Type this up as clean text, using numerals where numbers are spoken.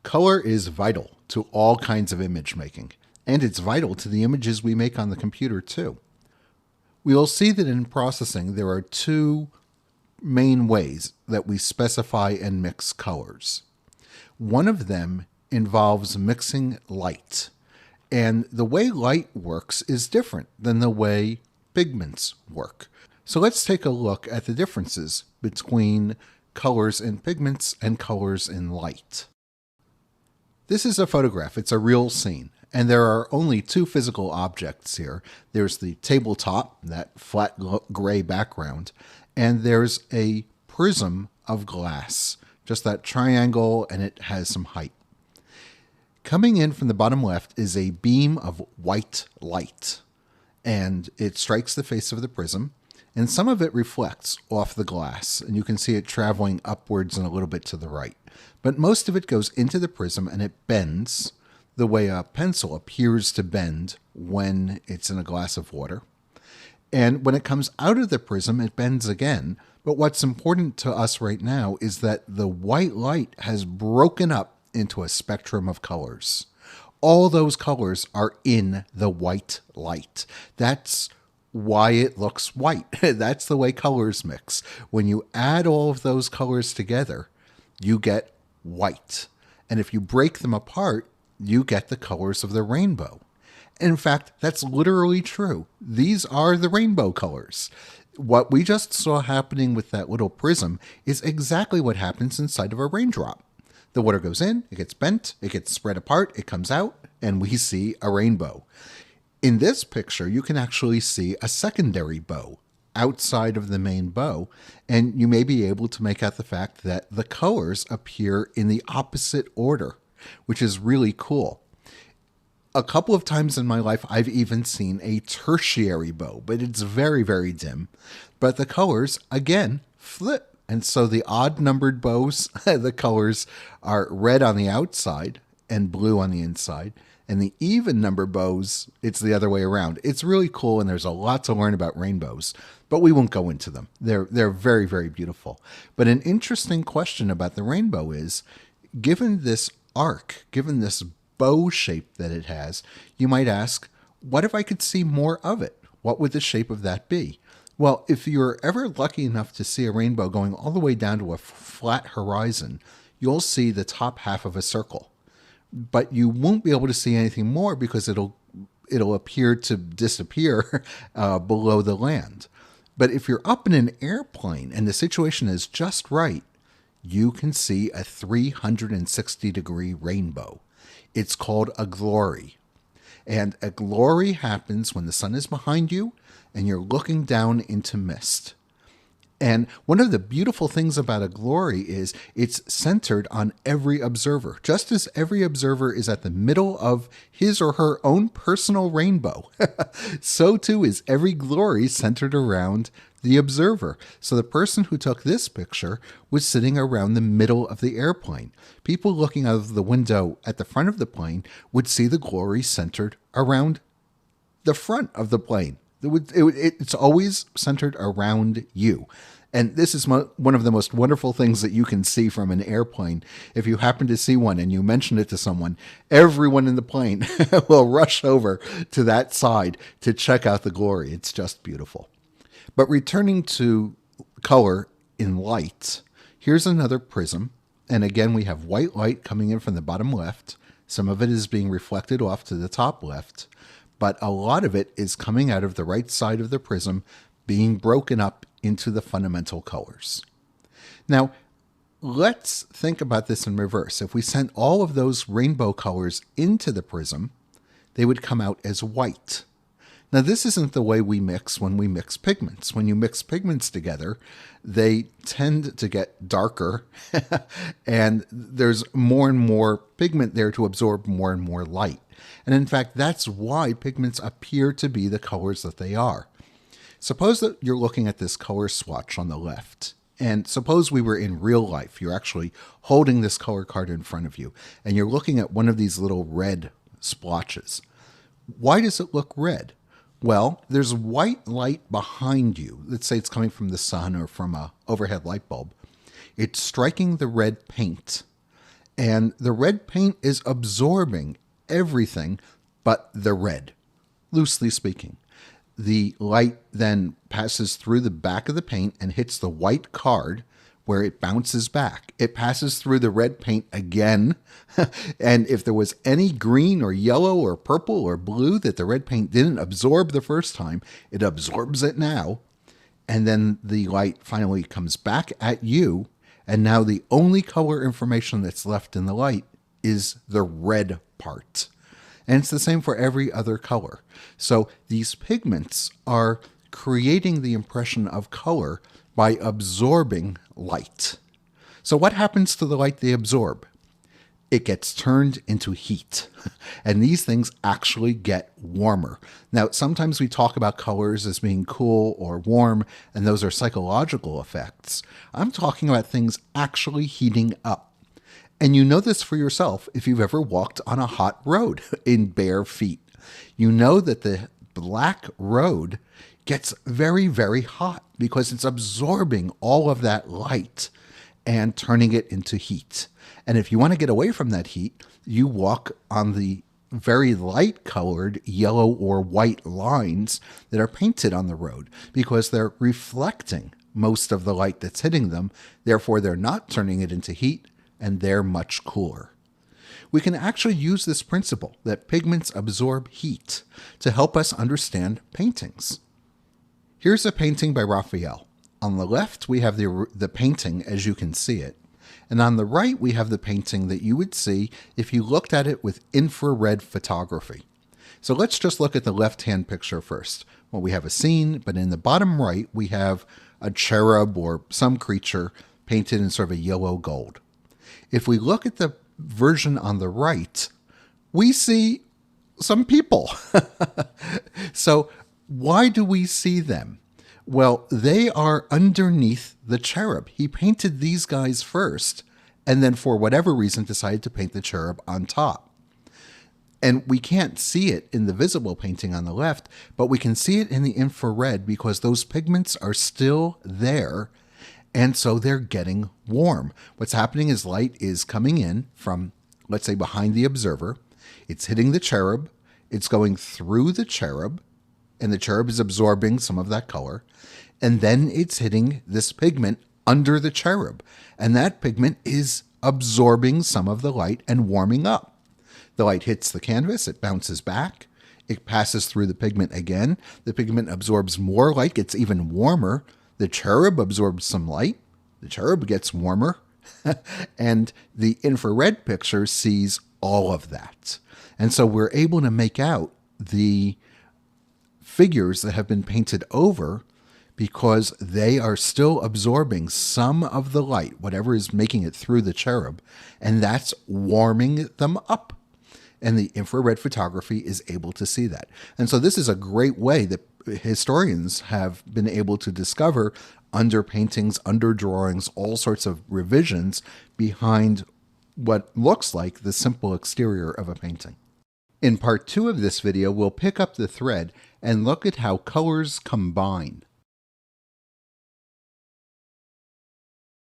Color is vital to all kinds of image making, and it's vital to the images we make on the computer too. We will see that in processing there are two main ways that we specify and mix colors. One of them involves mixing light, and the way light works is different than the way pigments work. So let's take a look at the differences between colors in pigments and colors in light. This is a photograph. It's a real scene. And there are only two physical objects here. There's the tabletop, that flat gray background, and there's a prism of glass, just that triangle, and it has some height. Coming in from the bottom left is a beam of white light, and it strikes the face of the prism, and some of it reflects off the glass, and you can see it traveling upwards and a little bit to the right. But most of it goes into the prism and it bends the way a pencil appears to bend when it's in a glass of water. And when it comes out of the prism, it bends again. But what's important to us right now is that the white light has broken up into a spectrum of colors. All those colors are in the white light. That's why it looks white. That's the way colors mix. When you add all of those colors together, you get white. And if you break them apart, you get the colors of the rainbow. In fact, that's literally true. These are the rainbow colors. What we just saw happening with that little prism is exactly what happens inside of a raindrop. The water goes in, it gets bent, it gets spread apart, it comes out, and we see a rainbow. In this picture, you can actually see a secondary bow outside of the main bow, and you may be able to make out the fact that the colors appear in the opposite order, which is really cool. A couple of times in my life, I've even seen a tertiary bow, but it's very, very dim. But the colors, again, flip. And so the odd-numbered bows, the colors are red on the outside and blue on the inside. And the even-number bows, it's the other way around. It's really cool, and there's a lot to learn about rainbows, but we won't go into them. They're very, very beautiful. But an interesting question about the rainbow is, given this arc, given this bow shape that it has, you might ask, what if I could see more of it? What would the shape of that be? Well, if you're ever lucky enough to see a rainbow going all the way down to a flat horizon, you'll see the top half of a circle. But you won't be able to see anything more because it'll appear to disappear below the land. But if you're up in an airplane and the situation is just right, you can see a 360-degree rainbow. It's called a glory. And a glory happens when the sun is behind you and you're looking down into mist. And one of the beautiful things about a glory is it's centered on every observer. Just as every observer is at the middle of his or her own personal rainbow, so too is every glory centered around the observer. So the person who took this picture was sitting around the middle of the airplane. People looking out of the window at the front of the plane would see the glory centered around the front of the plane. It's always centered around you. And this is one of the most wonderful things that you can see from an airplane. If you happen to see one and you mention it to someone, everyone in the plane will rush over to that side to check out the glory. It's just beautiful. But returning to color in light, here's another prism. And again, we have white light coming in from the bottom left. Some of it is being reflected off to the top left. But a lot of it is coming out of the right side of the prism, being broken up into the fundamental colors. Now, let's think about this in reverse. If we sent all of those rainbow colors into the prism, they would come out as white. Now, this isn't the way we mix when we mix pigments. When you mix pigments together, they tend to get darker, and there's more and more pigment there to absorb more and more light. And in fact, that's why pigments appear to be the colors that they are. Suppose that you're looking at this color swatch on the left, and suppose we were in real life. You're actually holding this color card in front of you, and you're looking at one of these little red splotches. Why does it look red? Well, there's white light behind you. Let's say it's coming from the sun or from an overhead light bulb. It's striking the red paint. And the red paint is absorbing everything but the red, loosely speaking. The light then passes through the back of the paint and hits the white card where it bounces back. It passes through the red paint again. And if there was any green or yellow or purple or blue that the red paint didn't absorb the first time, it absorbs it now. And then the light finally comes back at you. And now the only color information that's left in the light is the red part. And it's the same for every other color. So these pigments are creating the impression of color by absorbing light. So what happens to the light they absorb? It gets turned into heat. And these things actually get warmer. Now, sometimes we talk about colors as being cool or warm, and those are psychological effects. I'm talking about things actually heating up. And you know this for yourself if you've ever walked on a hot road in bare feet. You know that the black road gets very, very hot because it's absorbing all of that light and turning it into heat. And if you want to get away from that heat, you walk on the very light colored yellow or white lines that are painted on the road because they're reflecting most of the light that's hitting them. Therefore, they're not turning it into heat, and they're much cooler. We can actually use this principle that pigments absorb heat to help us understand paintings. Here's a painting by Raphael. On the left, we have the painting as you can see it. And on the right, we have the painting that you would see if you looked at it with infrared photography. So let's just look at the left-hand picture first. Well, we have a scene, but in the bottom right, we have a cherub or some creature painted in sort of a yellow gold. If we look at the version on the right, we see some people. So why do we see them? Well, they are underneath the cherub. He painted these guys first, and then for whatever reason decided to paint the cherub on top. And we can't see it in the visible painting on the left, but we can see it in the infrared because those pigments are still there. And so they're getting warm. What's happening is light is coming in from, let's say, behind the observer. It's hitting the cherub. It's going through the cherub. And the cherub is absorbing some of that color. And then it's hitting this pigment under the cherub. And that pigment is absorbing some of the light and warming up. The light hits the canvas. It bounces back. It passes through the pigment again. The pigment absorbs more light, gets even warmer. The cherub absorbs some light. The cherub gets warmer. And the infrared picture sees all of that. And so we're able to make out the figures that have been painted over because they are still absorbing some of the light, whatever is making it through the cherub, and that's warming them up. And the infrared photography is able to see that. And so this is a great way that historians have been able to discover under paintings, under drawings, all sorts of revisions behind what looks like the simple exterior of a painting. In part 2 of this video, we'll pick up the thread and look at how colors combine.